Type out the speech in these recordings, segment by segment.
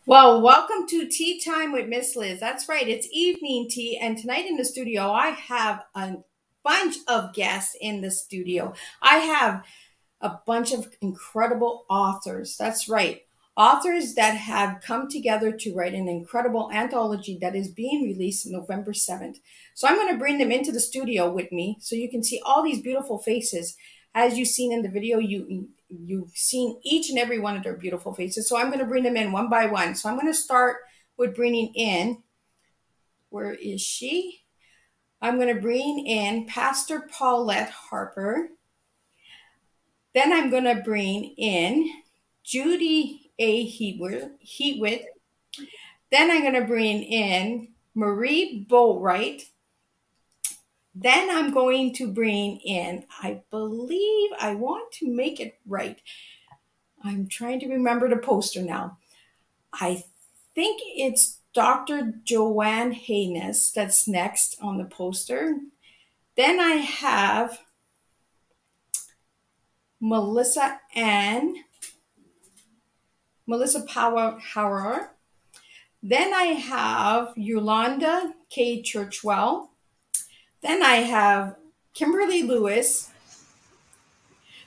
Well, welcome to Tea Time with Miss Liz. That's right, it's evening tea, and tonight in the studio, I have a bunch of guests in the studio. I have a bunch of incredible authors. That's right, authors that have come together to write an incredible anthology that is being released November 7th. So I'm going to bring them into the studio with me so you can see all these beautiful faces. As you've seen in the video, you've seen each and every one of their beautiful faces. So I'm going to bring them in one by one. So I'm going to start with bringing in, where is she? I'm going to bring in Pastor Paulette Harper. Then I'm going to bring in Judy A. Heatwit. Then I'm going to bring in Marie Boatwright. Then I'm going to bring in, I believe I want to make it right. I'm trying to remember the poster now. I think it's Dr. Joanne Haynes that's next on the poster. Then I have Melissa Power. Then I have Yolanda K. Churchwell. Then I have Kimberly Lewis.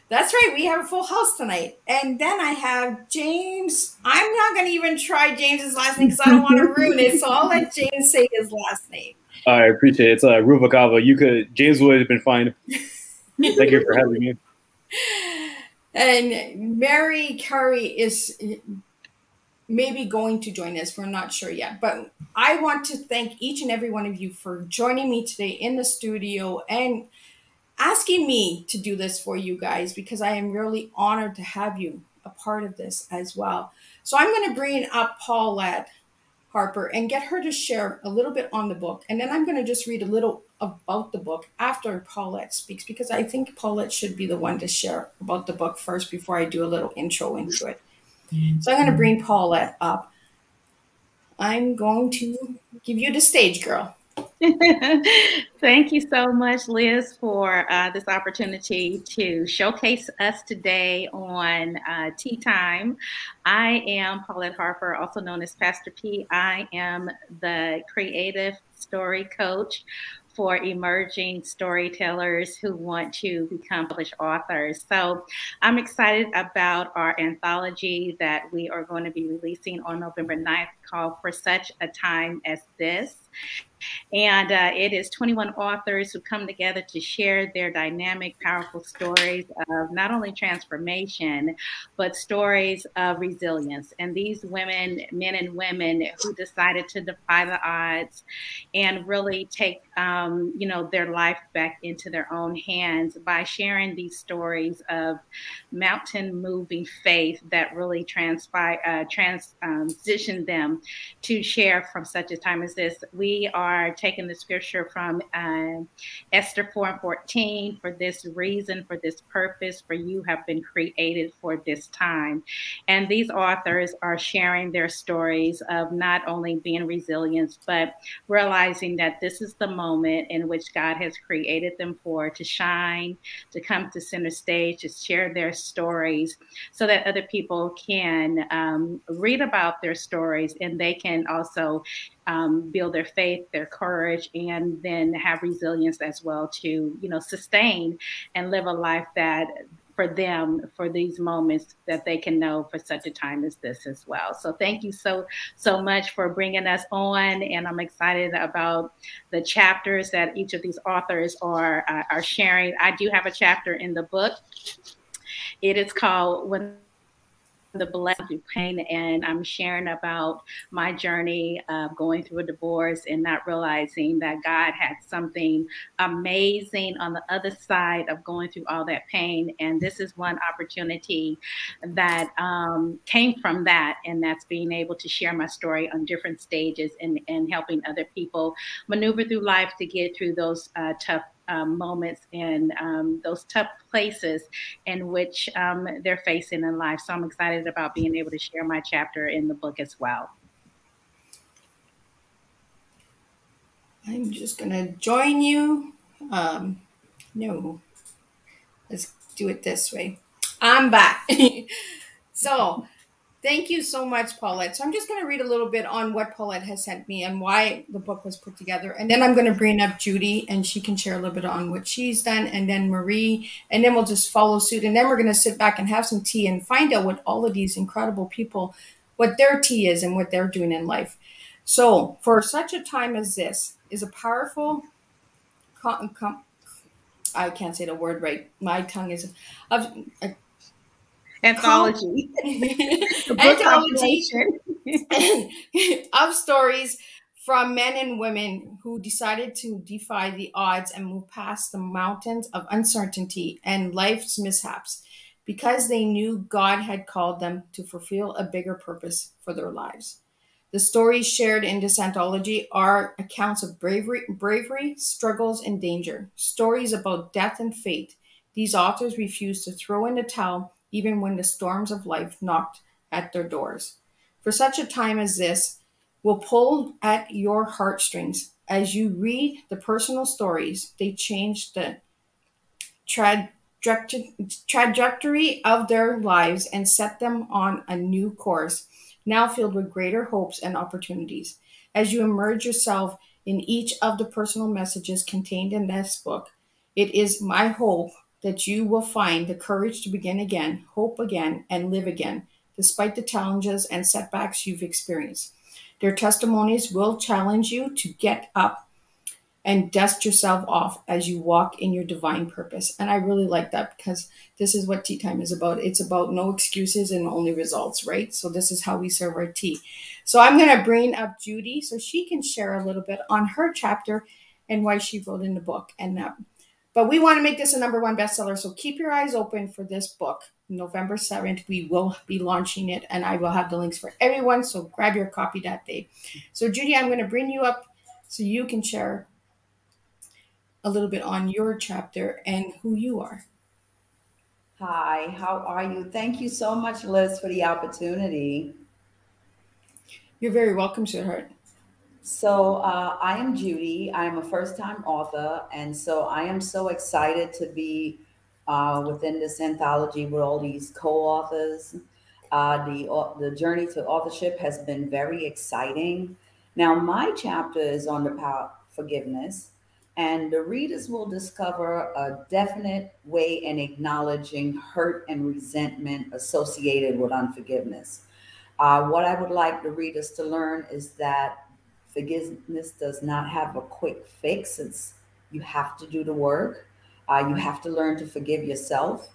That's right, we have a full house tonight. And then I have James. I'm not going to even try James's last name because I don't want to ruin it. So I'll let James say his last name. I appreciate it. It's Rubalcaba. James would have been fine. Thank you for having me. And Mary Curry is maybe going to join us. We're not sure yet. But I want to thank each and every one of you for joining me today in the studio and asking me to do this for you guys, because I am really honored to have you a part of this as well. So I'm going to bring up Paulette Harper and get her to share a little bit on the book. And then I'm going to just read a little about the book after Paulette speaks, because I think Paulette should be the one to share about the book first before I do a little intro into it. So I'm going to bring Paulette up. I'm going to give you the stage, girl. Thank you so much, Liz, for this opportunity to showcase us today on Tea Time. I am Paulette Harper, also known as Pastor P. I am the creative story coach for emerging storytellers who want to become published authors. So I'm excited about our anthology that we are going to be releasing on November 9th, called For Such a Time as This. And it is 21 authors who come together to share their dynamic, powerful stories of not only transformation, but stories of resilience. And these women, men and women who decided to defy the odds and really take, their life back into their own hands by sharing these stories of mountain moving faith that really transitioned them to share from such a time as this. We are taking the scripture from Esther 4:14. For this reason, for this purpose, for you have been created for this time. And these authors are sharing their stories of not only being resilient, but realizing that this is the moment in which God has created them for, to shine, to come to center stage, to share their stories so that other people can read about their stories, and they can also build their faith, their courage, and then have resilience as well to, sustain and live a life that for them, for these moments that they can know for such a time as this as well. So thank you so much for bringing us on. And I'm excited about the chapters that each of these authors are sharing. I do have a chapter in the book. It is called When the Blessing Through Pain, and I'm sharing about my journey of going through a divorce and not realizing that God had something amazing on the other side of going through all that pain. And this is one opportunity that came from that, and that's being able to share my story on different stages and helping other people maneuver through life to get through those tough moments and those tough places in which they're facing in life. So I'm excited about being able to share my chapter in the book as well. I'm just going to join you. No, let's do it this way. I'm back. So Thank you so much, Paulette. So I'm just going to read a little bit on what Paulette has sent me and why the book was put together. And then I'm going to bring up Judy and she can share a little bit on what she's done. And then Marie, and then we'll just follow suit. And then we're going to sit back and have some tea and find out what all of these incredible people, what their tea is and what they're doing in life. So for such a time as this is a powerful, I can't say the word right. My tongue is of Anthology. The book anthology compilation. of stories from men and women who decided to defy the odds and move past the mountains of uncertainty and life's mishaps because they knew God had called them to fulfill a bigger purpose for their lives. The stories shared in this anthology are accounts of bravery, struggles, and danger, stories about death and fate. These authors refused to throw in the towel even when the storms of life knocked at their doors. For such a time as this, will pull at your heartstrings. As you read the personal stories, they change the trajectory of their lives and set them on a new course, now filled with greater hopes and opportunities. As you immerse yourself in each of the personal messages contained in this book, it is my hope that you will find the courage to begin again, hope again, and live again, despite the challenges and setbacks you've experienced. Their testimonies will challenge you to get up and dust yourself off as you walk in your divine purpose. And I really like that because this is what tea time is about. It's about no excuses and only results, right? So this is how we serve our tea. So I'm going to bring up Judy so she can share a little bit on her chapter and why she wrote in the book. But we want to make this a #1 bestseller. So keep your eyes open for this book. November 7th, we will be launching it and I will have the links for everyone. So grab your copy that day. So Judy, I'm going to bring you up so you can share a little bit on your chapter and who you are. Hi, how are you? Thank you so much, Liz, for the opportunity. You're very welcome, sweetheart. So, I am Judy. I am a first time author, and so I am so excited to be within this anthology with all these co authors. The journey to authorship has been very exciting. Now, my chapter is on the power of forgiveness, and the readers will discover a definite way in acknowledging hurt and resentment associated with unforgiveness. What I would like the readers to learn is that forgiveness does not have a quick fix. You have to do the work. You have to learn to forgive yourself.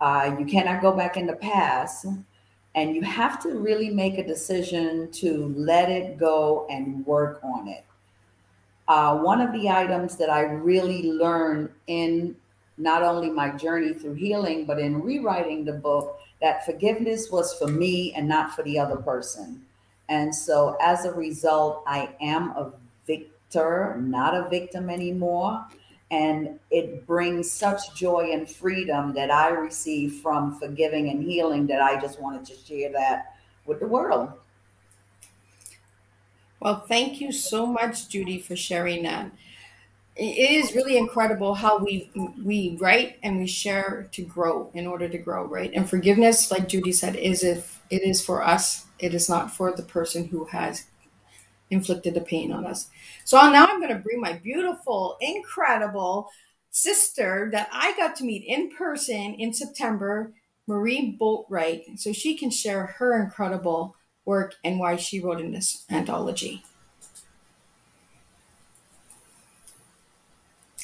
You cannot go back in the past, and you have to really make a decision to let it go and work on it. One of the items that I really learned in not only my journey through healing, but in rewriting the book, that forgiveness was for me and not for the other person. And so as a result, I am a victor, not a victim anymore. And it brings such joy and freedom that I receive from forgiving and healing that I just wanted to share that with the world. Well, thank you so much, Judy, for sharing that. It is really incredible how we write and we share to grow in order to grow, right? And forgiveness, like Judy said, is if it is for us, it is not for the person who has inflicted the pain on us. So now I'm going to bring my beautiful, incredible sister that I got to meet in person in September, Marie Boatwright, so she can share her incredible work and why she wrote in this anthology.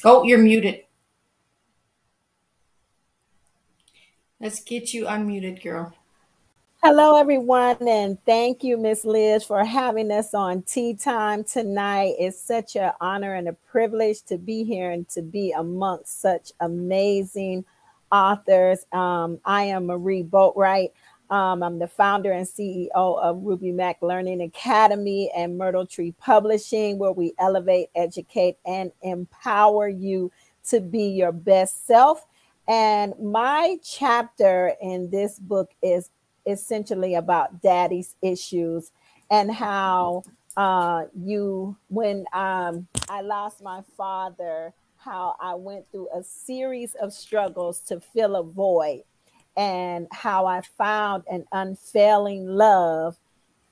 Oh, you're muted. Let's get you unmuted, girl. Hello, everyone, and thank you, Miss Liz, for having us on Tea Time tonight. It's such an honor and a privilege to be here and to be amongst such amazing authors. I am Marie Boatwright. I'm the founder and CEO of Ruby Mac Learning Academy and Myrtle Tree Publishing, where we elevate, educate, and empower you to be your best self. And my chapter in this book is essentially about daddy's issues and how when I lost my father, how I went through a series of struggles to fill a void. and how I found an unfailing love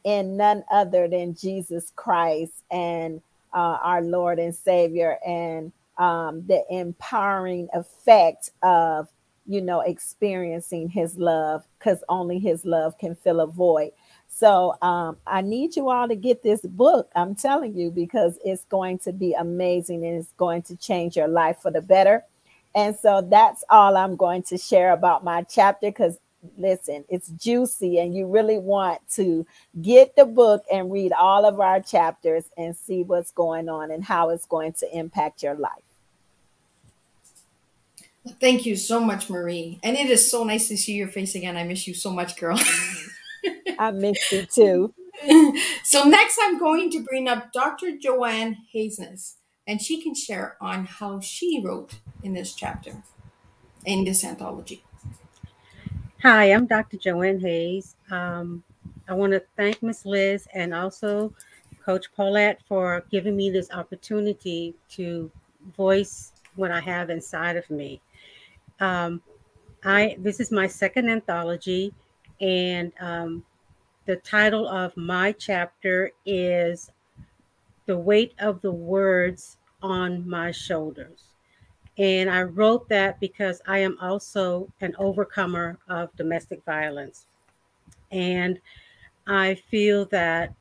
in none other than Jesus Christ and our Lord and Savior, and the empowering effect of, experiencing his love, because only his love can fill a void. So I need you all to get this book. I'm telling you, because it's going to be amazing and it's going to change your life for the better. And so that's all I'm going to share about my chapter, because listen, it's juicy and you really want to get the book and read all of our chapters and see what's going on and how it's going to impact your life. Thank you so much, Marie. And it is so nice to see your face again. I miss you so much, girl. I missed you too. So next I'm going to bring up Dr. Joanne Haysness, and she can share on how she wrote in this chapter, in this anthology. Hi, I'm Dr. Joanne Hayes. I want to thank Ms. Liz and also Coach Paulette for giving me this opportunity to voice what I have inside of me. This is my second anthology, and the title of my chapter is "The Weight of the Words on My Shoulders." And I wrote that because I am also an overcomer of domestic violence. And I feel that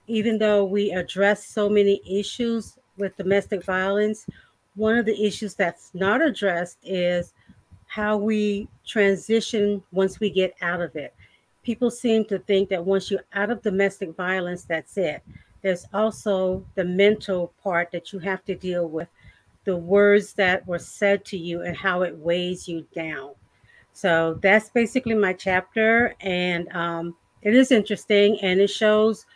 even though we address so many issues with domestic violence, one of the issues that's not addressed is how we transition once we get out of it. People seem to think that once you're out of domestic violence, that's it. There's also the mental part that you have to deal with, the words that were said to you and how it weighs you down. So that's basically my chapter. And it is interesting, and it shows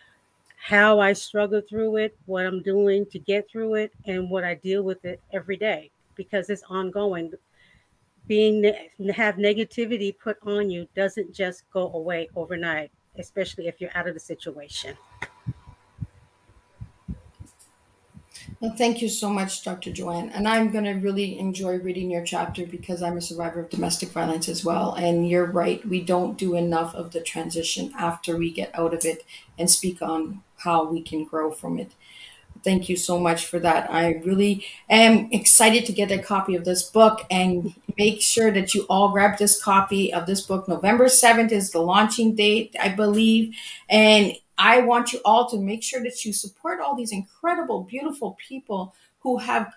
how I struggle through it, what I'm doing to get through it, and what I deal with it every day, because it's ongoing. Have negativity put on you doesn't just go away overnight, especially if you're out of the situation. Well, thank you so much, Dr. Joanne. And I'm going to really enjoy reading your chapter because I'm a survivor of domestic violence as well. And you're right, we don't do enough of the transition after we get out of it and speak on how we can grow from it. Thank you so much for that. I really am excited to get a copy of this book, and make sure that you all grab this copy of this book. November 7th is the launching date, I believe. And I want you all to make sure that you support all these incredible, beautiful people who have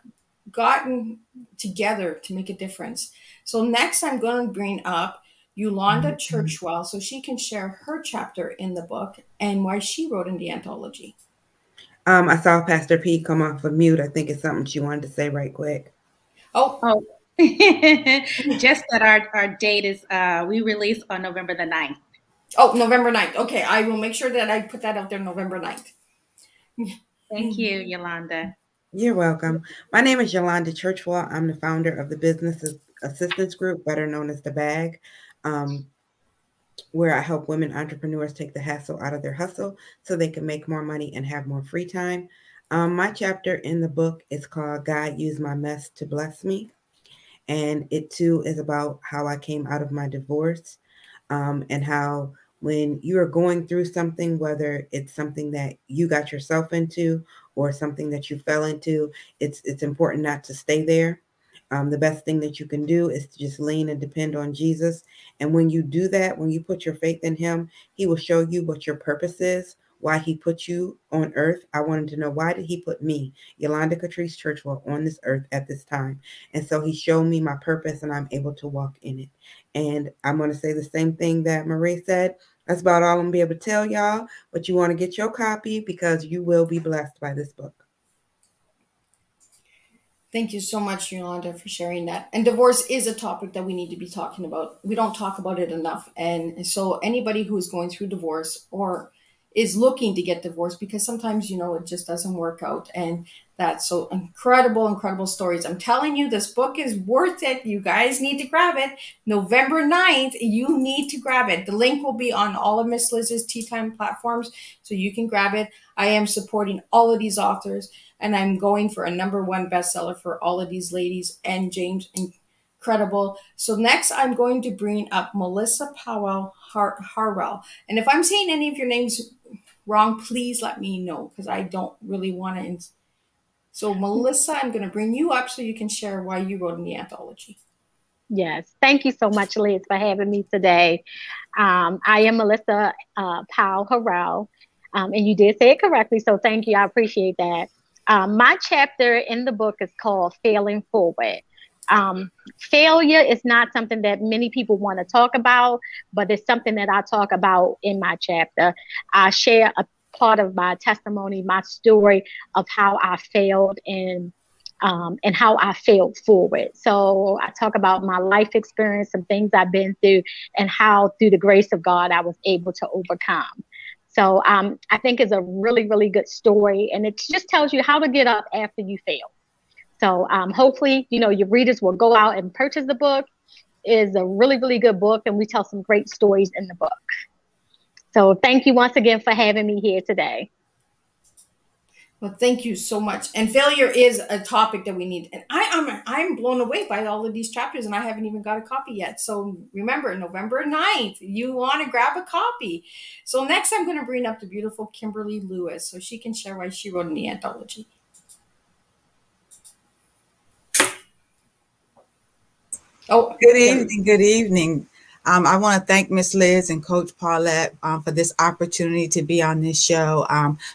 gotten together to make a difference. So next I'm going to bring up Yolanda Churchwell so she can share her chapter in the book and why she wrote in the anthology. I saw Pastor P come off of mute. I think it's something she wanted to say right quick. Oh. Just that our date is, we release on November the 9th. Oh, November 9th. Okay, I will make sure that I put that out there November 9th. Thank you, Yolanda. You're welcome. My name is Yolanda Churchwell. I'm the founder of the Business Assistance Group, better known as The Bag, where I help women entrepreneurs take the hassle out of their hustle so they can make more money and have more free time. My chapter in the book is called God Used My Mess to Bless Me. And it too is about how I came out of my divorce, and how when you are going through something, whether it's something that you got yourself into or something that you fell into, it's important not to stay there. The best thing that you can do is to just lean and depend on Jesus. And when you do that, when you put your faith in him, he will show you what your purpose is, why he put you on earth. I wanted to know, why did he put me, Yolanda Catrice Churchwell, on this earth at this time? And so he showed me my purpose, and I'm able to walk in it. And I'm going to say the same thing that Marie said. That's about all I'm going to be able to tell y'all. But you want to get your copy because you will be blessed by this book. Thank you so much, Yolanda, for sharing that. And divorce is a topic that we need to be talking about. We don't talk about it enough. And so anybody who is going through divorce or is looking to get divorced, because sometimes, it just doesn't work out. And that's so incredible, incredible stories. I'm telling you, this book is worth it. You guys need to grab it. November 9th, you need to grab it. The link will be on all of Miss Liz's Tea Time platforms, so you can grab it. I am supporting all of these authors, and I'm going for a #1 bestseller for all of these ladies and James and Incredible. So next, I'm going to bring up Melissa Powell Harwell. And if I'm saying any of your names wrong, please let me know because I don't really want to. So Melissa, I'm going to bring you up so you can share why you wrote in the anthology. Yes. Thank you so much, Liz, for having me today. I am Melissa Powell Harrell, and you did say it correctly, so thank you. I appreciate that. My chapter in the book is called Failing Forward. Failure is not something that many people want to talk about, but it's something that I talk about in my chapter. I share a part of my testimony, my story of how I failed and how I failed forward. So I talk about my life experience, some things I've been through, and how through the grace of God I was able to overcome. So I think it's a really, really good story, and it just tells you how to get up after you fail. So hopefully, your readers will go out and purchase the book. It is a really, really good book, and we tell some great stories in the book. So thank you once again for having me here today. Well, thank you so much. And failure is a topic that we need. And I'm blown away by all of these chapters, and I haven't even got a copy yet. So remember, November 9th, you want to grab a copy. So next, I'm going to bring up the beautiful Kimberly Lewis so she can share why she wrote in the anthology. Oh, good evening. Good evening. I want to thank Miss Liz and Coach Paulette for this opportunity to be on this show.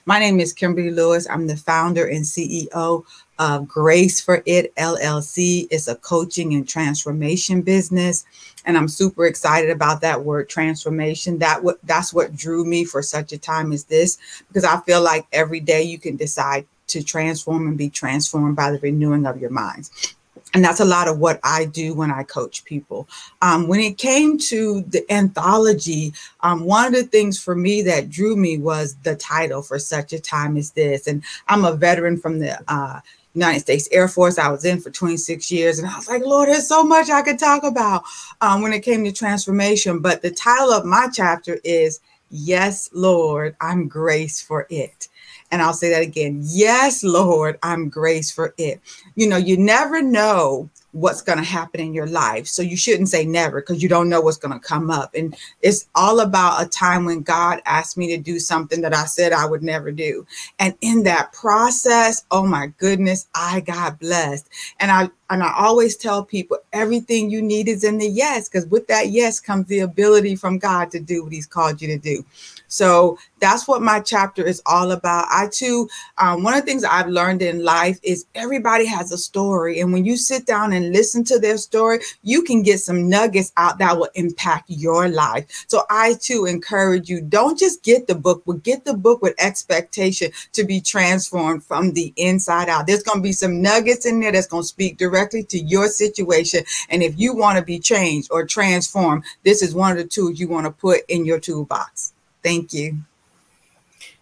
My name is Kimberly Lewis. I'm the founder and CEO of Grace for It LLC. It's a coaching and transformation business, and I'm super excited about that word transformation. That's what drew me for such a time as this, because I feel like every day you can decide to transform and be transformed by the renewing of your minds. And that's a lot of what I do when I coach people. When it came to the anthology, one of the things for me that drew me was the title, For Such a Time as This. And I'm a veteran from the United States Air Force. I was in for 26 years. And I was like, Lord, there's so much I could talk about when it came to transformation. But the title of my chapter is, Yes, Lord, I'm Grace for It. And I'll say that again. Yes, Lord, I'm grace for it. You never know what's going to happen in your life. So you shouldn't say never, because you don't know what's going to come up. And it's all about a time when God asked me to do something that I said I would never do. And in that process, oh my goodness, I got blessed. And I always tell people everything you need is in the yes, because with that yes comes the ability from God to do what he's called you to do. So that's what my chapter is all about. I too, one of the things I've learned in life is everybody has a story. And when you sit down and listen to their story, you can get some nuggets out that will impact your life. So I too encourage you, don't just get the book, but get the book with expectation to be transformed from the inside out. There's going to be some nuggets in there that's going to speak directly to your situation. And if you want to be changed or transformed, this is one of the tools you want to put in your toolbox. Thank you.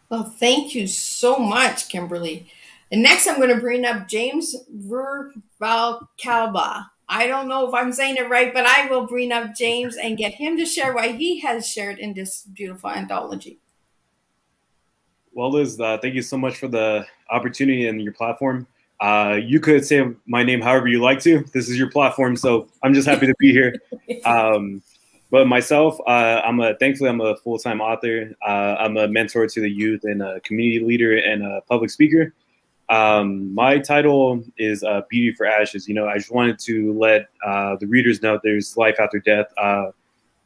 Well, thank you so much, Kimberly. And next, I'm going to bring up James Vervalcalba. I don't know if I'm saying it right, but I will bring up James and get him to share why he has shared in this beautiful anthology. Well, Liz, thank you so much for the opportunity and your platform. You could say my name however you like to. This is your platform, so I'm just happy to be here. But myself, thankfully I'm a full-time author. I'm a mentor to the youth and a community leader and a public speaker. My title is Beauty for Ashes. I just wanted to let the readers know there's life after death.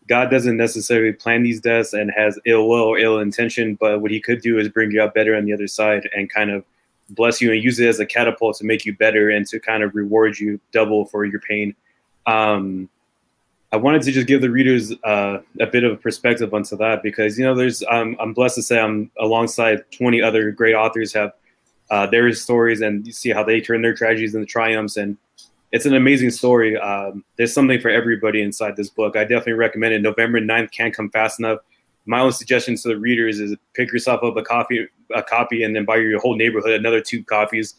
God doesn't necessarily plan these deaths and has ill will or ill intention, but what he could do is bring you up better on the other side and kind of bless you and use it as a catapult to make you better and to kind of reward you double for your pain. I wanted to just give the readers a bit of perspective onto that because, I'm blessed to say I'm alongside 20 other great authors have their stories, and you see how they turn their tragedies into triumphs. And it's an amazing story. There's something for everybody inside this book. I definitely recommend it. November 9th can't come fast enough. My own suggestion to the readers is pick yourself up a copy and then buy your whole neighborhood another 2 copies.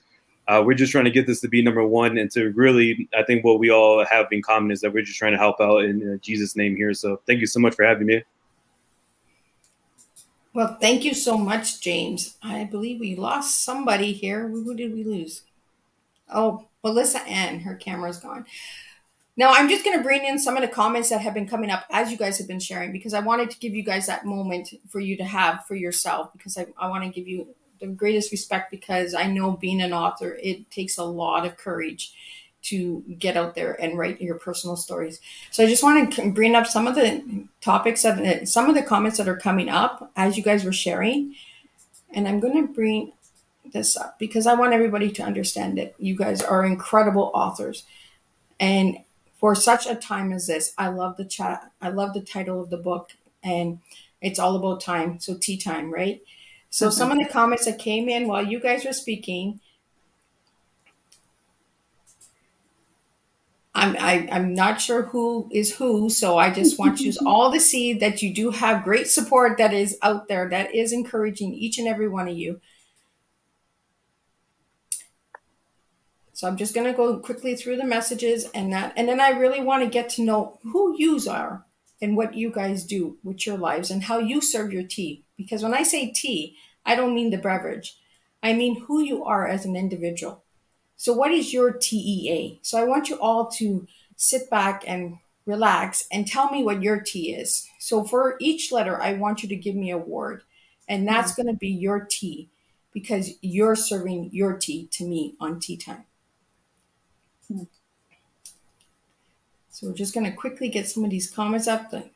We're just trying to get this to be number 1 and to really, I think what we all have in common is that we're just trying to help out in Jesus' name here. So thank you so much for having me. Well, thank you so much, James. I believe we lost somebody here. Who did we lose? Oh, Melissa Ann. Her camera's gone. Now, I'm just going to bring in some of the comments that have been coming up as you guys have been sharing, because I wanted to give you guys that moment for you to have for yourself, because I want to give you the greatest respect, because I know being an author, it takes a lot of courage to get out there and write your personal stories. So I just want to bring up some of the topics, some of the comments that are coming up as you guys were sharing. And I'm going to bring this up because I want everybody to understand that you guys are incredible authors. And for such a time as this, I love the chat. I love the title of the book, and it's all about time. So tea time, right? So some of the comments that came in while you guys were speaking, I'm not sure who is who, so I just want you all to see that you do have great support that is out there that is encouraging each and every one of you. So I'm just going to go quickly through the messages and then I really want to get to know who yous are and what you guys do with your lives and how you serve your tea. Because when I say tea, I don't mean the beverage. I mean who you are as an individual. So what is your TEA? So I want you all to sit back and relax and tell me what your T is. So for each letter, I want you to give me a word, and that's going to be your T, because you're serving your tea to me on tea time. So we're just going to quickly get some of these comments up. The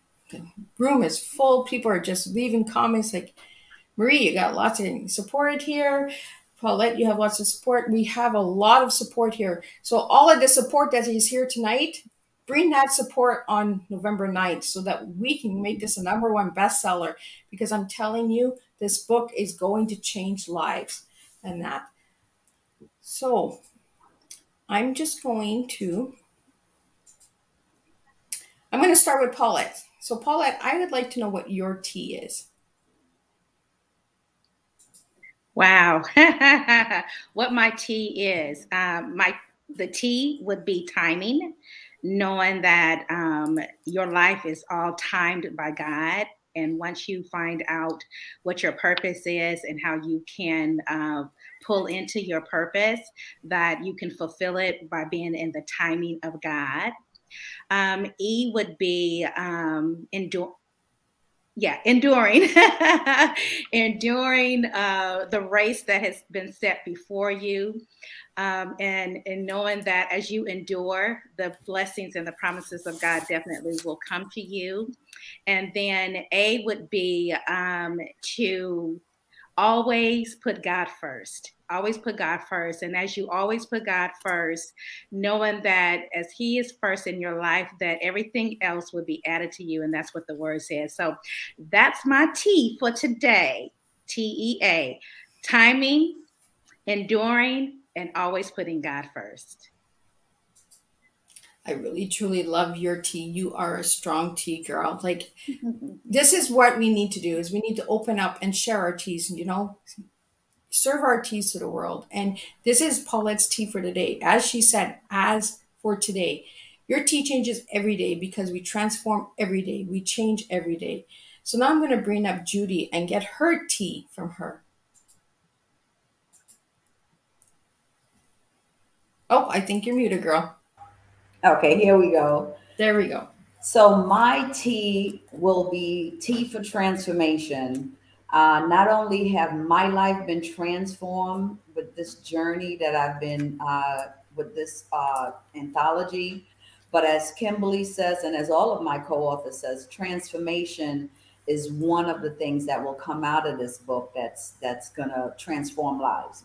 room is full. People are just leaving comments like, Marie, you got lots of support here. Paulette, you have lots of support. We have a lot of support here. So all of the support that is here tonight, bring that support on November 9th so that we can make this a #1 bestseller, because I'm telling you, this book is going to change lives and that. So I'm going to start with Paulette. So Paulette, I would like to know what your T is. Wow. What my T is. The T would be timing, knowing that your life is all timed by God. And once you find out what your purpose is and how you can pull into your purpose, that you can fulfill it by being in the timing of God. E would be enduring enduring the race that has been set before you, and knowing that as you endure, the blessings and the promises of God definitely will come to you. And then A would be to always put God first. Always put God first. And as you always put God first, knowing that as He is first in your life, that everything else will be added to you. And that's what the word says. So that's my T for today. TEA. Timing, enduring, and always putting God first. I really, truly love your tea. You are a strong tea girl. Like, this is what we need to do, is we need to open up and share our teas, and, serve our teas to the world. And this is Paulette's tea for today. As she said, as for today, your tea changes every day because we transform every day. We change every day. So now I'm going to bring up Judy and get her tea from her. Oh, I think you're muted, girl. Okay, here we go. There we go. So my T will be T for transformation. Not only have my life been transformed with this journey that I've been with this anthology, but as Kimberly says, and as all of my co-author says, transformation is one of the things that will come out of this book that's going to transform lives.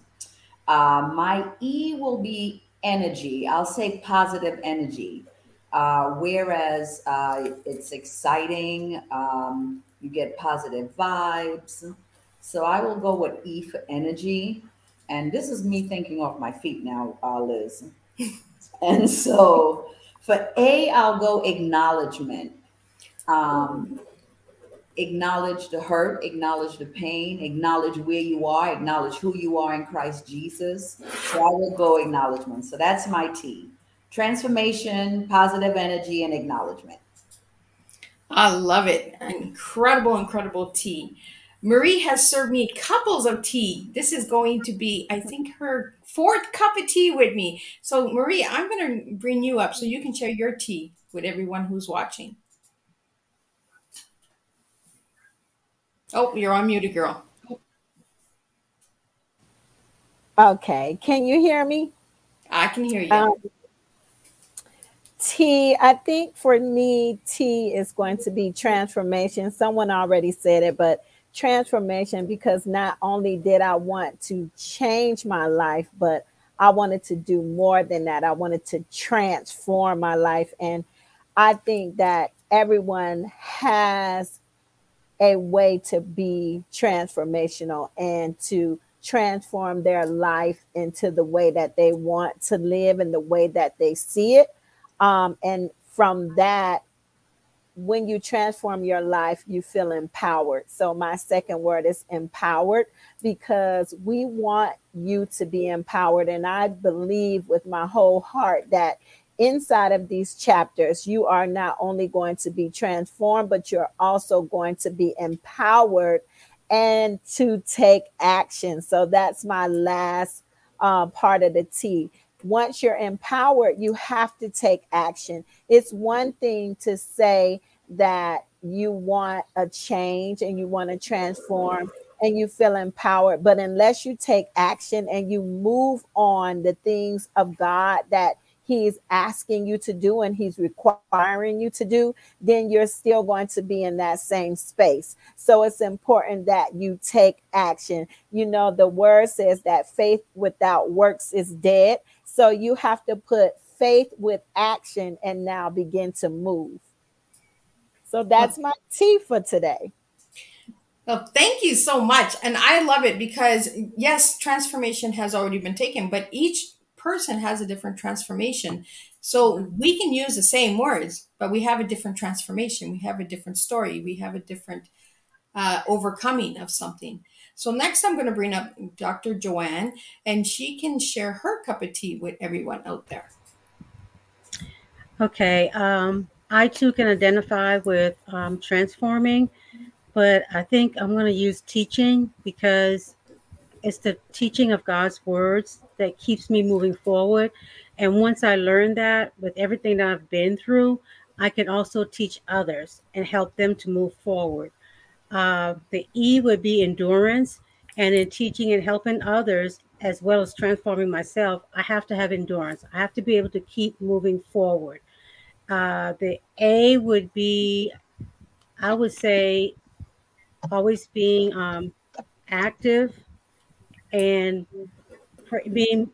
My E will be energy. I'll say positive energy. Whereas it's exciting, you get positive vibes. So I will go with E for energy. And this is me thinking off my feet now, Liz. And so for A, I'll go acknowledgement. Acknowledge the hurt, acknowledge the pain, acknowledge where you are, acknowledge who you are in Christ Jesus. So I will go acknowledgement. So that's my T. Transformation, positive energy, and acknowledgement. I love it. Incredible, incredible tea. Marie has served me couples of tea. This is going to be, I think, her fourth cup of tea with me. So, Marie, I'm going to bring you up so you can share your tea with everyone who's watching. Oh, you're unmuted, girl. Okay, can you hear me? I can hear you. Tea, I think for me, tea is going to be transformation. Someone already said it, but transformation, because not only did I want to change my life, but I wanted to do more than that. I wanted to transform my life. And I think that everyone has a way to be transformational and to transform their life into the way that they want to live and the way that they see it. And from that, when you transform your life, you feel empowered. So my second word is empowered, because we want you to be empowered. And I believe with my whole heart that inside of these chapters, you are not only going to be transformed, but you're also going to be empowered and to take action. So that's my last part of the T. Once you're empowered, you have to take action. It's one thing to say that you want a change and you want to transform and you feel empowered, but unless you take action and you move on the things of God that He's asking you to do and He's requiring you to do, then you're still going to be in that same space. So it's important that you take action. You know, the word says that faith without works is dead. So you have to put faith with action and now begin to move. So that's my tea for today. Well, thank you so much. And I love it because, yes, transformation has already been taken, but each person has a different transformation. So we can use the same words, but we have a different transformation. We have a different story. We have a different overcoming of something. So next, I'm going to bring up Dr. Joanne, and she can share her cup of tea with everyone out there. Okay. I too can identify with transforming, but I think I'm going to use teaching, because it's the teaching of God's words that keeps me moving forward. And once I learn that, with everything that I've been through, I can also teach others and help them to move forward. The E would be endurance. And in teaching and helping others, as well as transforming myself, I have to have endurance. I have to be able to keep moving forward. The A would be, I would say, always being active and being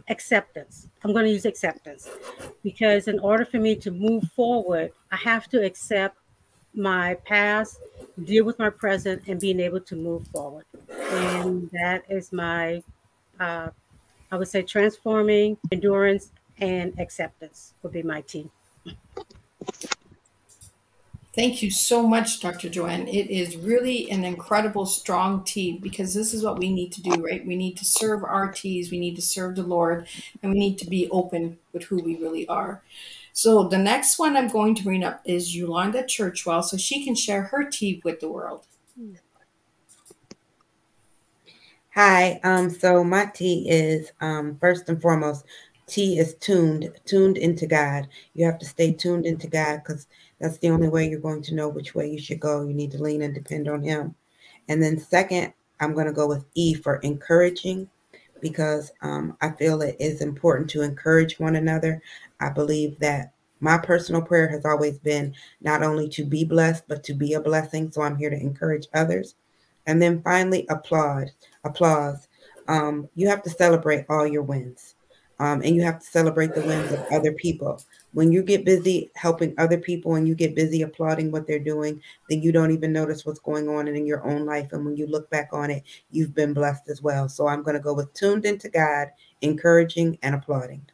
acceptance. I'm going to use acceptance, because in order for me to move forward, I have to accept my past, deal with my present, and being able to move forward. And that is my, I would say, transforming, endurance, and acceptance would be my team. Thank you so much, Dr. Joanne. It is really an incredible, strong tea, because this is what we need to do, right? We need to serve our teas, we need to serve the Lord, and we need to be open with who we really are. So the next one I'm going to bring up is Yolanda Churchwell, so she can share her tea with the world. Hi. So my tea is first and foremost, tea is tuned into God. You have to stay tuned into God, because that's the only way you're going to know which way you should go. You need to lean and depend on Him. And then second, I'm going to go with E for encouraging, because I feel it is important to encourage one another. I believe that my personal prayer has always been not only to be blessed, but to be a blessing. So I'm here to encourage others. And then finally, applause. You have to celebrate all your wins. And you have to celebrate the wins of other people. When you get busy helping other people and you get busy applauding what they're doing, then you don't even notice what's going on in your own life. And when you look back on it, you've been blessed as well. So I'm going to go with tuned into God, encouraging, and applauding.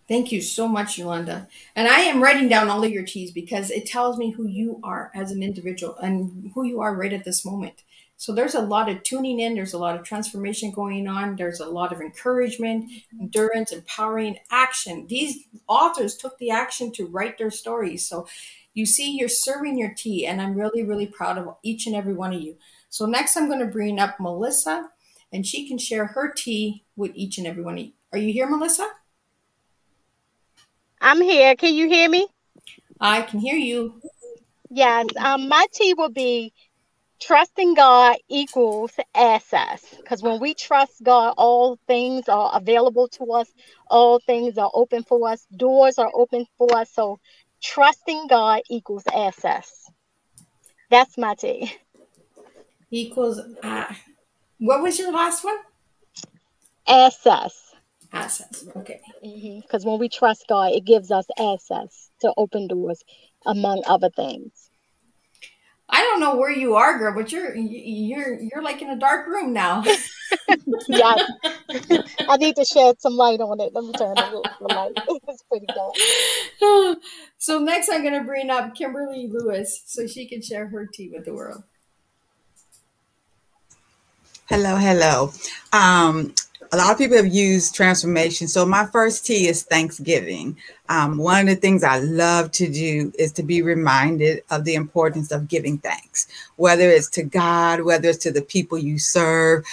Thank you so much, Yolanda. And I am writing down all of your teas because it tells me who you are as an individual and who you are right at this moment. So there's a lot of tuning in, there's a lot of transformation going on, there's a lot of encouragement, endurance, empowering action. These authors took the action to write their stories. So You see, you're serving your tea, and I'm really, really proud of each and every one of you. So next I'm going to bring up Melissa, and she can share her tea with each and every one of you. Are you here, Melissa? I'm here. Can you hear me? I can hear you. Yes. My tea will be trusting God equals access. Because when we trust God, all things are available to us, all things are open for us, doors are open for us. So trusting God equals access. That's my tea. Equals, what was your last one? Access. Access. Okay. Because when we trust God, it gives us access to open doors, among other things. I don't know where you are, girl, but you're like in a dark room now. Yes. I need to shed some light on it. Let me turn the light. It's pretty dark. So next I'm going to bring up Kimberly Lewis so she can share her tea with the world. Hello, hello. A lot of people have used transformation. So my first T is Thanksgiving. One of the things I love to do is to be reminded of the importance of giving thanks, whether it's to God, whether it's to the people you serve.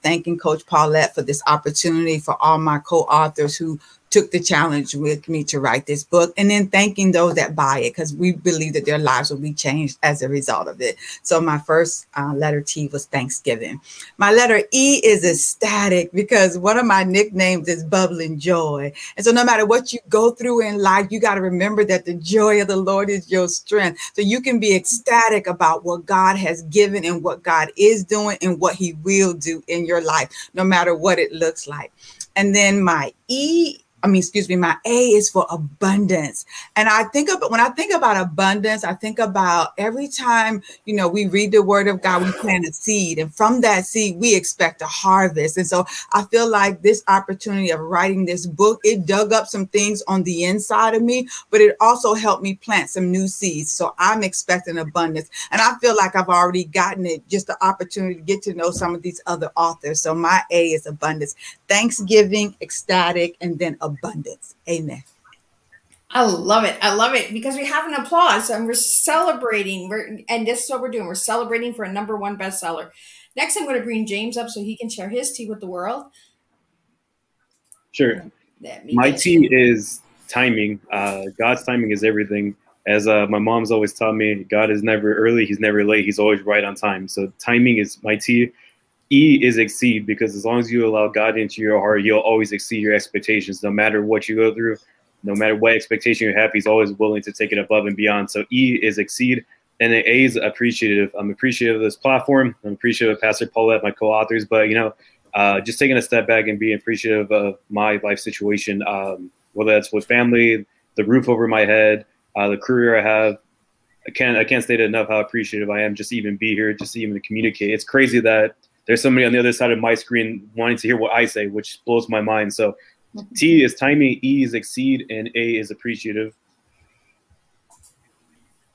Thanking Coach Paulette for this opportunity, for all my co-authors who took the challenge with me to write this book, and then thanking those that buy it, because we believe that their lives will be changed as a result of it. So my first letter T was Thanksgiving. My letter E is ecstatic, because one of my nicknames is Bubbling Joy. And so no matter what you go through in life, you got to remember that the joy of the Lord is your strength. So you can be ecstatic about what God has given and what God is doing and what he will do in your life, no matter what it looks like. And then my my A is for abundance. And when I think about abundance, I think about every time, we read the word of God, we plant a seed, and from that seed, we expect a harvest. And so I feel like this opportunity of writing this book, it dug up some things on the inside of me, but it also helped me plant some new seeds. So I'm expecting abundance. And I feel like I've already gotten it, just the opportunity to get to know some of these other authors. So my A is abundance, Thanksgiving, ecstatic, and then abundance. Amen. I love it. I love it because we have an applause and we're celebrating. And this is what we're doing. We're celebrating for a #1 bestseller. Next, I'm going to bring James up so he can share his tea with the world. Sure. My tea is timing. God's timing is everything. As my mom's always taught me, God is never early. He's never late. He's always right on time. So timing is my tea. E is exceed, because as long as you allow God into your heart, you'll always exceed your expectations, no matter what you go through, no matter what expectation you have. He's always willing to take it above and beyond. So E is exceed, and then A is appreciative. I'm appreciative of this platform. I'm appreciative of Pastor Paulette, my co-authors, but just taking a step back and being appreciative of my life situation, whether that's with family, the roof over my head, the career I have. I can't state enough how appreciative I am just to even be here, just to even communicate. It's crazy that there's somebody on the other side of my screen wanting to hear what I say, which blows my mind. So T is timing, E is exceed, and A is appreciative.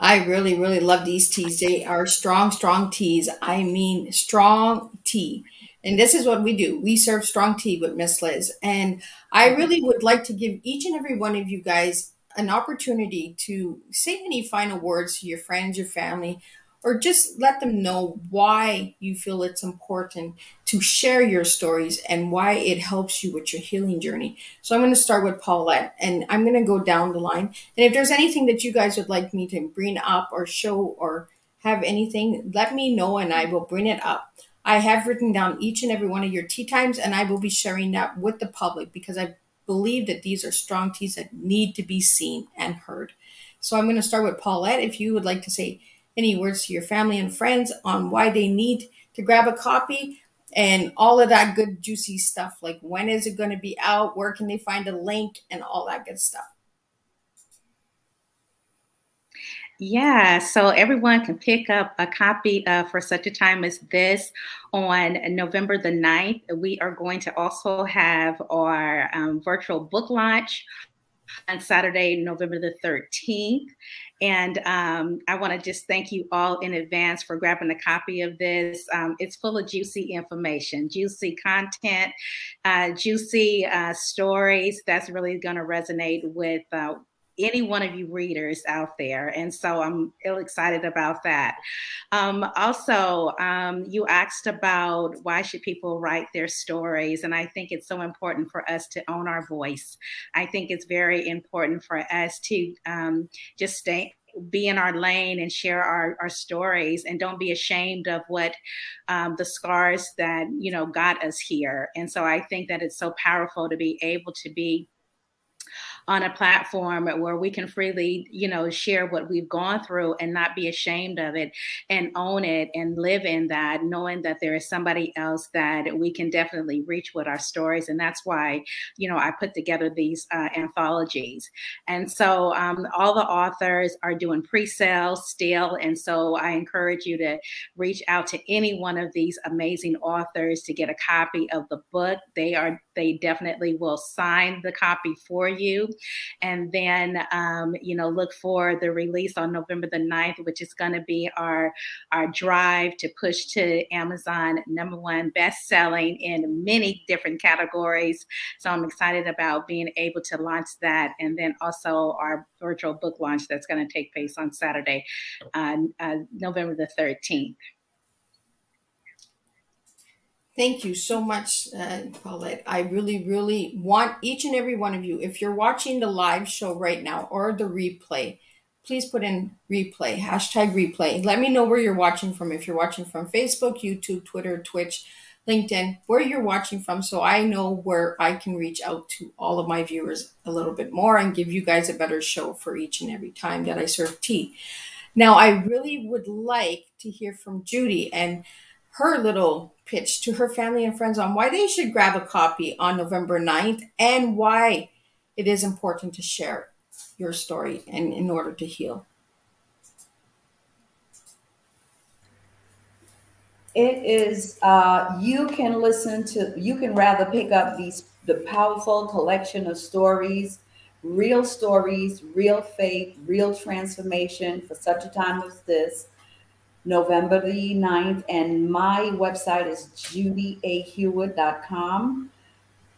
I really, really love these teas. They are strong, strong teas. I mean, strong tea. And this is what we do. We serve strong tea with Miss Liz. And I really would like to give each and every one of you guys an opportunity to say any final words to your friends, your family, or just let them know why you feel it's important to share your stories and why it helps you with your healing journey. So I'm going to start with Paulette, and I'm going to go down the line. And if there's anything that you guys would like me to bring up or show or have anything, let me know and I will bring it up. I have written down each and every one of your tea times, and I will be sharing that with the public because I believe that these are strong teas that need to be seen and heard. So I'm going to start with Paulette. If you would like to say any words to your family and friends on why they need to grab a copy and all of that good juicy stuff, like when is it going to be out, where can they find a link, and all that good stuff. Yeah, so everyone can pick up a copy For Such a Time as This on November the 9th. We are going to also have our virtual book launch on Saturday, November the 13th. And I want to just thank you all in advance for grabbing a copy of this. It's full of juicy information, juicy content, juicy stories that's really going to resonate with any one of you readers out there. And so I'm ill excited about that. Also, you asked about why should people write their stories? And I think it's so important for us to own our voice. I think it's very important for us to just be in our lane and share our stories, and don't be ashamed of what the scars that, got us here. And so I think that it's so powerful to be able to be on a platform where we can freely, share what we've gone through and not be ashamed of it, and own it and live in that, knowing that there is somebody else that we can definitely reach with our stories. And that's why, I put together these anthologies. And so all the authors are doing pre-sales still. And so I encourage you to reach out to any one of these amazing authors to get a copy of the book. They definitely will sign the copy for you. And then, look for the release on November the 9th, which is going to be our drive to push to Amazon #1 best-selling in many different categories. So I'm excited about being able to launch that. And then also our virtual book launch that's going to take place on Saturday, November the 13th. Thank you so much, Paulette. I really, really want each and every one of you, if you're watching the live show right now or the replay, please put in replay, #replay. Let me know where you're watching from. If you're watching from Facebook, YouTube, Twitter, Twitch, LinkedIn, where you're watching from, so I know where I can reach out to all of my viewers a little bit more and give you guys a better show for each and every time that I serve tea. Now, I really would like to hear from Judy and her little pitch to her family and friends on why they should grab a copy on November 9th and why it is important to share your story and in order to heal. It is, you can rather pick up the powerful collection of stories, real faith, real transformation for such a time as this, November the 9th. And my website is judyahewitt.com.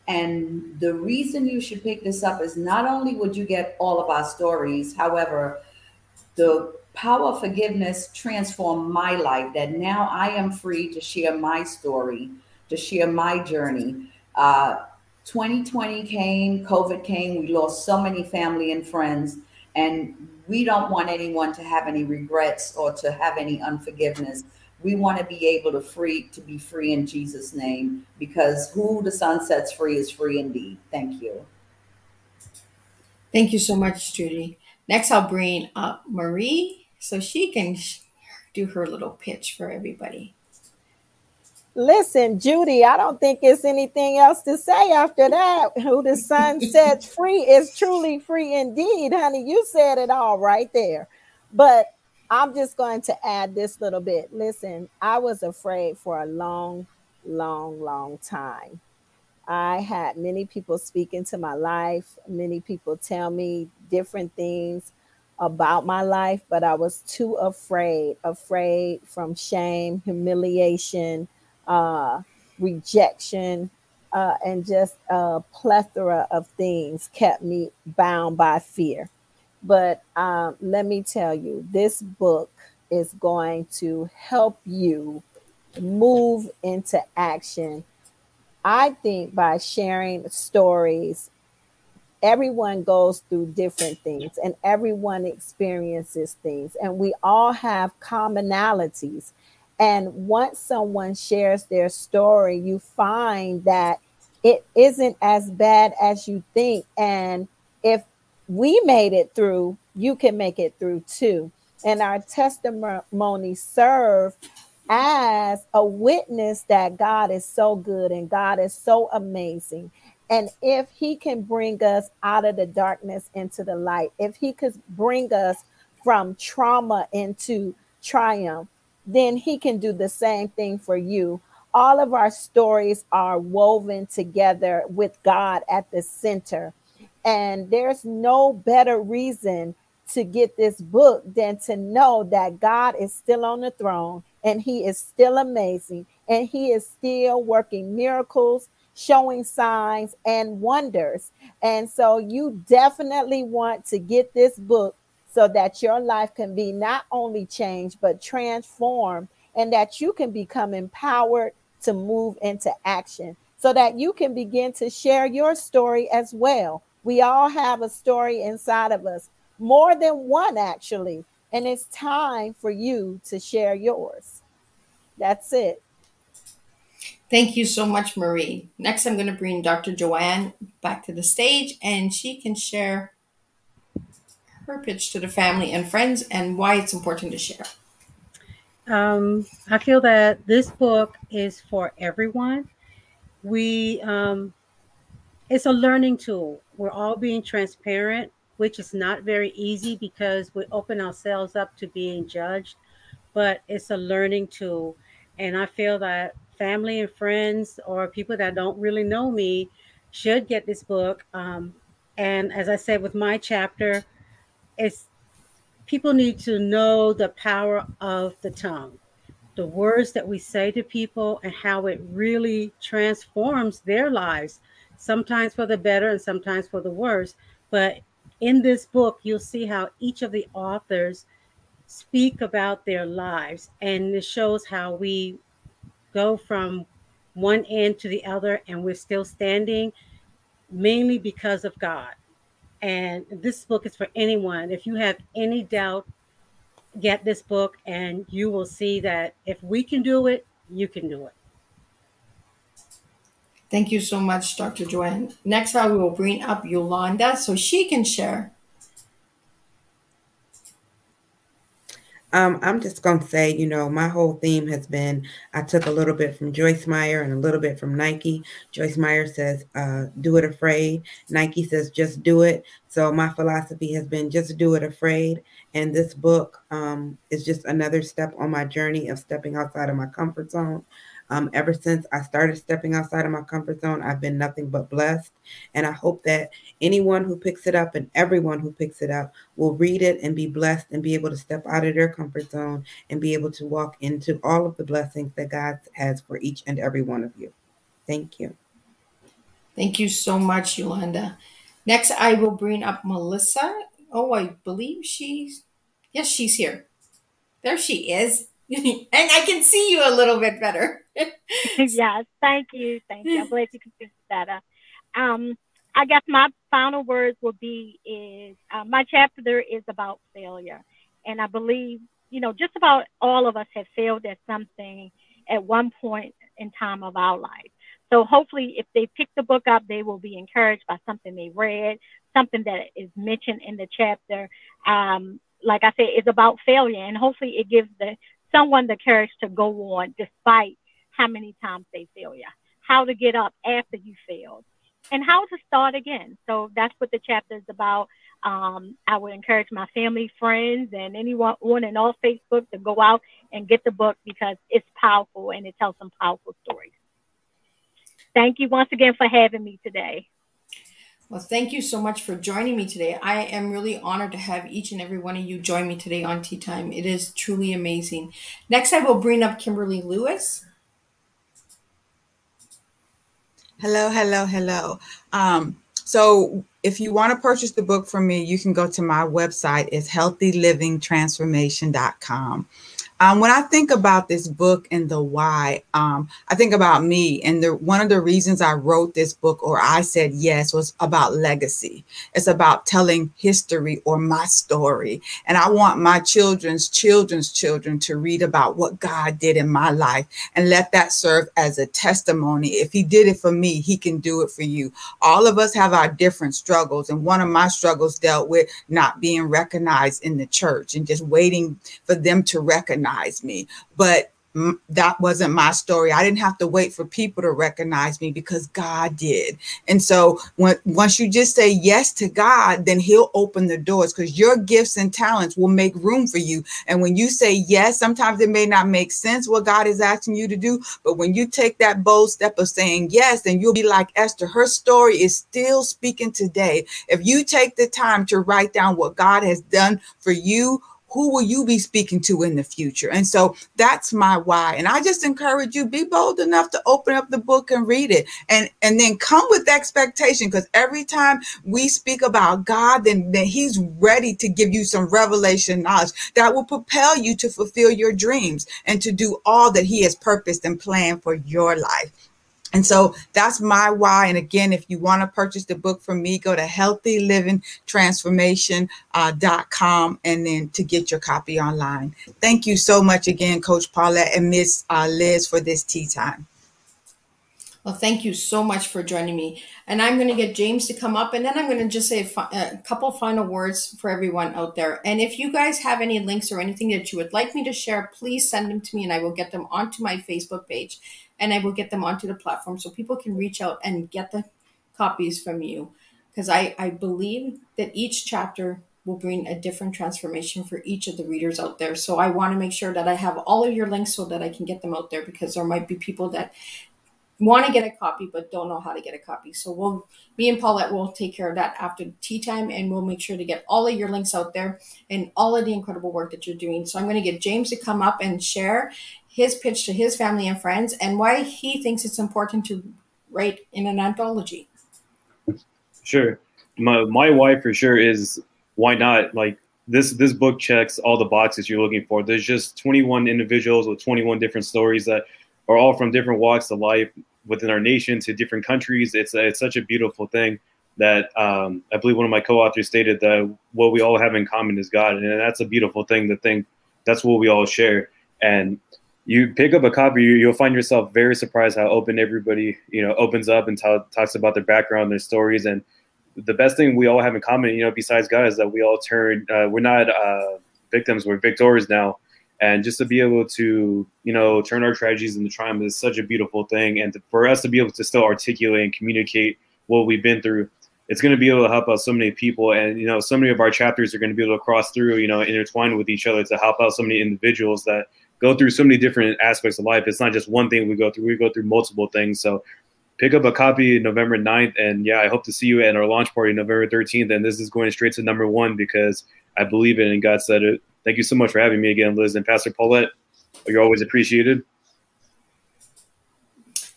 And the reason you should pick this up is not only would you get all of our stories, however, the power of forgiveness transformed my life, that now I am free to share my story, to share my journey. 2020 came, COVID came, we lost so many family and friends, and we don't want anyone to have any regrets or to have any unforgiveness. We want to be able to be free in Jesus' name, because who the Son sets free is free indeed. Thank you. Thank you so much, Judy. Next, I'll bring up Marie so she can do her little pitch for everybody. Listen, Judy, I don't think it's anything else to say after that. Who the Son sets free is truly free indeed, honey. You said it all right there. But I'm just going to add this little bit. Listen, I was afraid for a long, long, long time. I had many people speak into my life. Many people tell me different things about my life, but I was too afraid from shame, humiliation, rejection, and just a plethora of things kept me bound by fear. But let me tell you, this book is going to help you move into action. I think by sharing stories, everyone goes through different things and everyone experiences things, and we all have commonalities. And once someone shares their story, you find that it isn't as bad as you think. And if we made it through, you can make it through too. And our testimony serve as a witness that God is so good and God is so amazing. And if he can bring us out of the darkness into the light, if he could bring us from trauma into triumph, then he can do the same thing for you. All of our stories are woven together with God at the center. And there's no better reason to get this book than to know that God is still on the throne and he is still amazing and he is still working miracles. showing signs and wonders. And so you definitely want to get this book so that your life can be not only changed, but transformed, and that you can become empowered to move into action so that you can begin to share your story as well. We all have a story inside of us, more than one actually, and it's time for you to share yours. That's it. Thank you so much, Marie. Next, I'm going to bring Dr. Joanne back to the stage, and she can share her pitch to the family and friends and why it's important to share. I feel that this book is for everyone. It's a learning tool. We're all being transparent, which is not very easy because we open ourselves up to being judged, but it's a learning tool. And I feel that family and friends or people that don't really know me should get this book. And as I said with my chapter, it's people need to know the power of the tongue, the words that we say to people, and how it really transforms their lives, sometimes for the better and sometimes for the worse. But in this book, you'll see how each of the authors speak about their lives, and it shows how we go from one end to the other and we're still standing, mainly because of God. And this book is for anyone. If you have any doubt, get this book and you will see that if we can do it, you can do it. Thank you so much, Dr. Joanne. Next, I will bring up Yolanda so she can share. I'm just going to say, my whole theme has been, I took a little bit from Joyce Meyer and a little bit from Nike. Joyce Meyer says, do it afraid. Nike says, just do it. So my philosophy has been just do it afraid. And this book is just another step on my journey of stepping outside of my comfort zone. Ever since I started stepping outside of my comfort zone, I've been nothing but blessed. And I hope that anyone who picks it up and everyone who picks it up will read it and be blessed and be able to step out of their comfort zone and be able to walk into all of the blessings that God has for each and every one of you. Thank you. Thank you so much, Yolanda. Next, I will bring up Melissa. Oh, I believe yes, she's here. There she is. And I can see you a little bit better. Yes, thank you. Thank you. I'm glad you can see better. I guess my final words will be is my chapter is about failure. And I believe, just about all of us have failed at something at one point in time of our life. So hopefully if they pick the book up, they will be encouraged by something they read, something that is mentioned in the chapter. Like I said, it's about failure, and hopefully it gives someone the courage to go on despite how many times they fail you, how to get up after you failed, and how to start again. So that's what the chapter is about. I would encourage my family, friends, and anyone on and off Facebook to go out and get the book because it's powerful and it tells some powerful stories. Thank you once again for having me today. Well, thank you so much for joining me today. I am really honored to have each and every one of you join me today on Tea Time. It is truly amazing. Next, I will bring up Kimberly Lewis. Hello, hello, hello. So if you want to purchase the book from me, you can go to my website. It's healthylivingtransformation.com. When I think about this book and the why, I think about me. And one of the reasons I wrote this book, or I said yes, was about legacy. It's about telling history or my story. And I want my children's children to read about what God did in my life and let that serve as a testimony. If he did it for me, he can do it for you. All of us have our different struggles. And one of my struggles dealt with not being recognized in the church and just waiting for them to recognize me. But that wasn't my story. I didn't have to wait for people to recognize me because God did. And so once you just say yes to God, then he'll open the doors because your gifts and talents will make room for you. And when you say yes, sometimes it may not make sense what God is asking you to do. But when you take that bold step of saying yes, then you'll be like Esther. Her story is still speaking today. If you take the time to write down what God has done for you, who will you be speaking to in the future? And so that's my why. And I just encourage you, be bold enough to open up the book and read it, and then come with expectation, because every time we speak about God, then he's ready to give you some revelation knowledge that will propel you to fulfill your dreams and to do all that he has purposed and planned for your life. And so that's my why. And again, if you want to purchase the book from me, go to healthylivingtransformation.com and then to get your copy online. Thank you so much again, Coach Paulette and Miss Liz, for this tea time. Well, thank you so much for joining me. And I'm going to get James to come up, and then I'm going to just say a couple final words for everyone out there. And if you guys have any links or anything that you would like me to share, please send them to me, and I will get them onto my Facebook page, and I will get them onto the platform so people can reach out and get the copies from you. Because I believe that each chapter will bring a different transformation for each of the readers out there. So I want to make sure that I have all of your links so that I can get them out there, because there might be people that want to get a copy but don't know how to get a copy. So me and Paulette will take care of that after tea time, and we'll make sure to get all of your links out there and all of the incredible work that you're doing. So I'm going to get James to come up and share his pitch to his family and friends and why he thinks it's important to write in an anthology. Sure. My why for sure is, why not? Like, this book checks all the boxes you're looking for. There's just 21 individuals with 21 different stories that are all from different walks of life within our nation to different countries. It's such a beautiful thing that I believe one of my co-authors stated that what we all have in common is God. And that's a beautiful thing to think that's what we all share. And you pick up a copy, you'll find yourself very surprised how open everybody, opens up and talks about their background, their stories. And the best thing we all have in common, besides God, is that we all we're not victims, we're victors now. And just to be able to, turn our tragedies into triumph is such a beautiful thing. And for us to be able to still articulate and communicate what we've been through, it's going to be able to help out so many people. And, so many of our chapters are going to be able to cross through, intertwine with each other to help out so many individuals that go through so many different aspects of life. It's not just one thing we go through multiple things. So pick up a copy November 9th. And yeah, I hope to see you at our launch party November 13th. And this is going straight to #1 because I believe it and God said it. Thank you so much for having me again, Liz, and Pastor Paulette. You're always appreciated.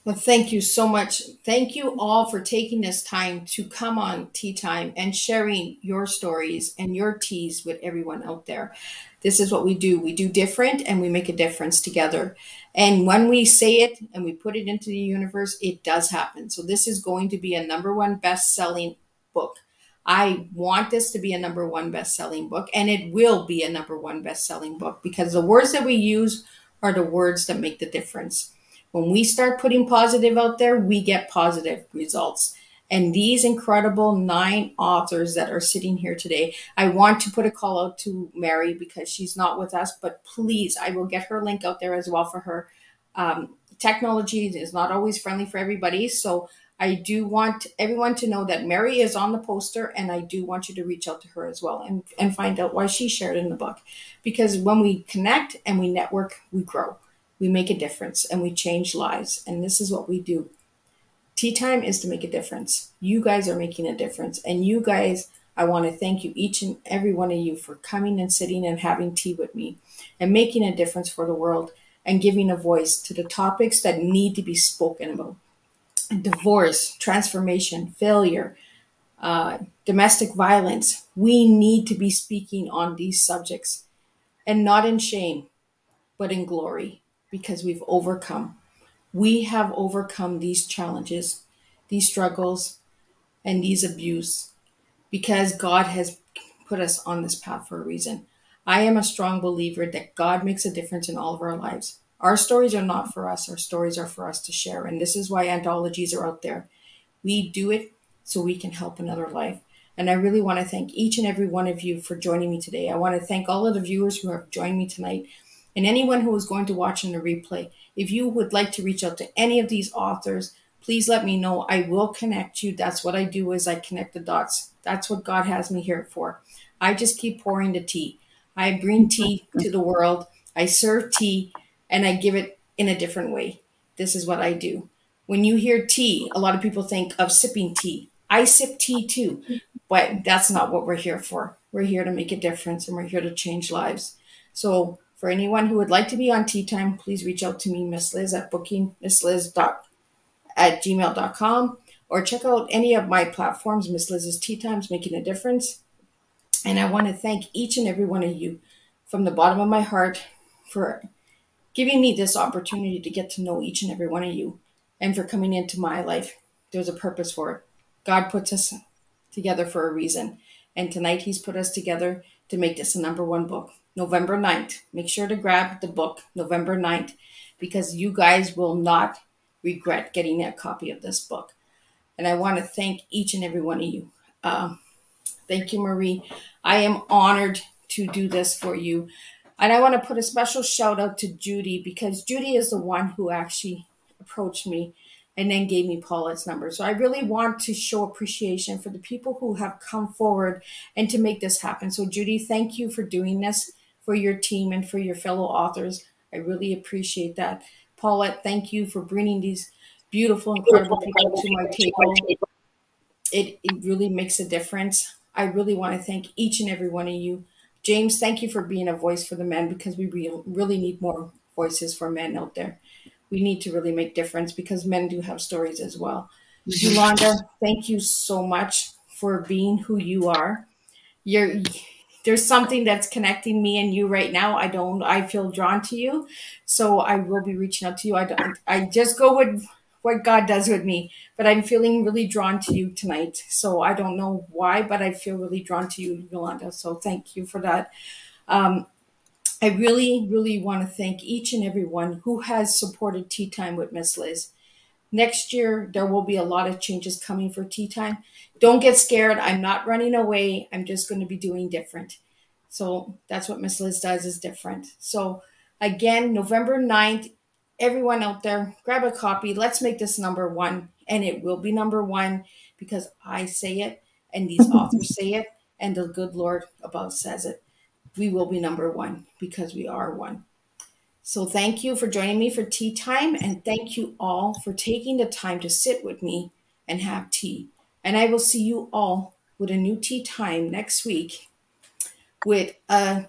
Well, thank you so much. Thank you all for taking this time to come on Tea Time and sharing your stories and your teas with everyone out there. This is what we do. We do different and we make a difference together. And when we say it and we put it into the universe, it does happen. So this is going to be a #1 best-selling book. I want this to be a #1 best-selling book, and it will be a #1 best-selling book because the words that we use are the words that make the difference. When we start putting positive out there, we get positive results. And these incredible 9 authors that are sitting here today, I want to put a call out to Mary because she's not with us, but please, I will get her link out there as well for her. Technology is not always friendly for everybody, so I do want everyone to know that Mary is on the poster, and I do want you to reach out to her as well and find out why she shared in the book. Because when we connect and we network, we grow. We make a difference and we change lives. And this is what we do. Tea Time is to make a difference. You guys are making a difference. And you guys, I want to thank you, each and every one of you, for coming and sitting and having tea with me and making a difference for the world and giving a voice to the topics that need to be spoken about. Divorce, transformation, failure, domestic violence. We need to be speaking on these subjects, and not in shame, but in glory, because we've overcome. We have overcome these challenges, these struggles, and these abuse because God has put us on this path for a reason. I am a strong believer that God makes a difference in all of our lives. Our stories are not for us. Our stories are for us to share. And this is why anthologies are out there. We do it so we can help another life. And I really want to thank each and every one of you for joining me today. I want to thank all of the viewers who have joined me tonight and anyone who is going to watch in the replay. If you would like to reach out to any of these authors, please let me know. I will connect you. That's what I do, is I connect the dots. That's what God has me here for. I just keep pouring the tea. I bring tea to the world. I serve tea and I give it in a different way. This is what I do. When you hear tea, a lot of people think of sipping tea. I sip tea too, but that's not what we're here for. We're here to make a difference, and we're here to change lives. So for anyone who would like to be on Tea Time, please reach out to me, Miss Liz, at bookingmissliz@gmail.com, or check out any of my platforms, Miss Liz's Tea Times, Making a Difference. And I want to thank each and every one of you from the bottom of my heart for giving me this opportunity to get to know each and every one of you, and for coming into my life. There's a purpose for it. God puts us together for a reason. And tonight he's put us together to make this a #1 book. November 9th. Make sure to grab the book November 9th, because you guys will not regret getting a copy of this book. And I want to thank each and every one of you. Thank you, Marie. I am honored to do this for you. And I want to put a special shout out to Judy, because Judy is the one who actually approached me and then gave me Paulette's number. So I really want to show appreciation for the people who have come forward and to make this happen. So Judy, thank you for doing this for your team and for your fellow authors. I really appreciate that. Paulette, thank you for bringing these beautiful, incredible people to my table. It really makes a difference. I really want to thank each and every one of you. James, thank you for being a voice for the men, because we really need more voices for men out there. We need to really make difference, because men do have stories as well. Yolanda, thank you so much for being who you are. There's something that's connecting me and you right now. I feel drawn to you. So I will be reaching out to you. I just go with what God does with me, but I'm feeling really drawn to you tonight. So I don't know why, but I feel really drawn to you, Yolanda. So thank you for that. I really, really want to thank each and every one who has supported Tea Time with Miss Liz. Next year, there will be a lot of changes coming for Tea Time. Don't get scared. I'm not running away. I'm just going to be doing different. So that's what Miss Liz does, is different. So again, November 9th, everyone out there, grab a copy. Let's make this #1. And it will be #1, because I say it, and these authors say it, and the good Lord above says it. We will be #1, because we are one. So thank you for joining me for Tea Time, and thank you all for taking the time to sit with me and have tea. And I will see you all with a new Tea Time next week with a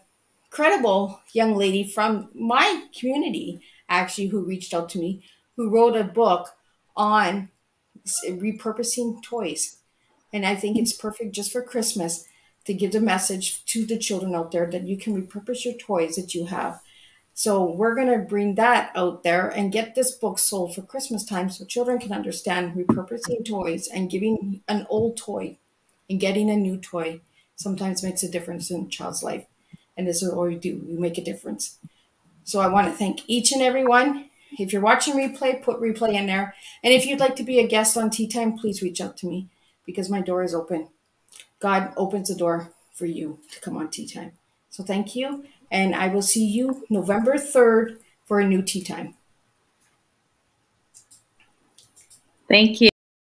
credible young lady from my community, actually, who reached out to me, who wrote a book on repurposing toys. And I think it's perfect just for Christmas to give the message to the children out there that you can repurpose your toys that you have. So we're going to bring that out there and get this book sold for Christmas time, so children can understand repurposing toys and giving an old toy and getting a new toy sometimes makes a difference in a child's life. And this is what we do. We make a difference. So I want to thank each and every one. If you're watching replay, put replay in there. And if you'd like to be a guest on Tea Time, please reach out to me, because my door is open. God opens the door for you to come on Tea Time. So thank you. And I will see you November 3rd for a new Tea Time. Thank you.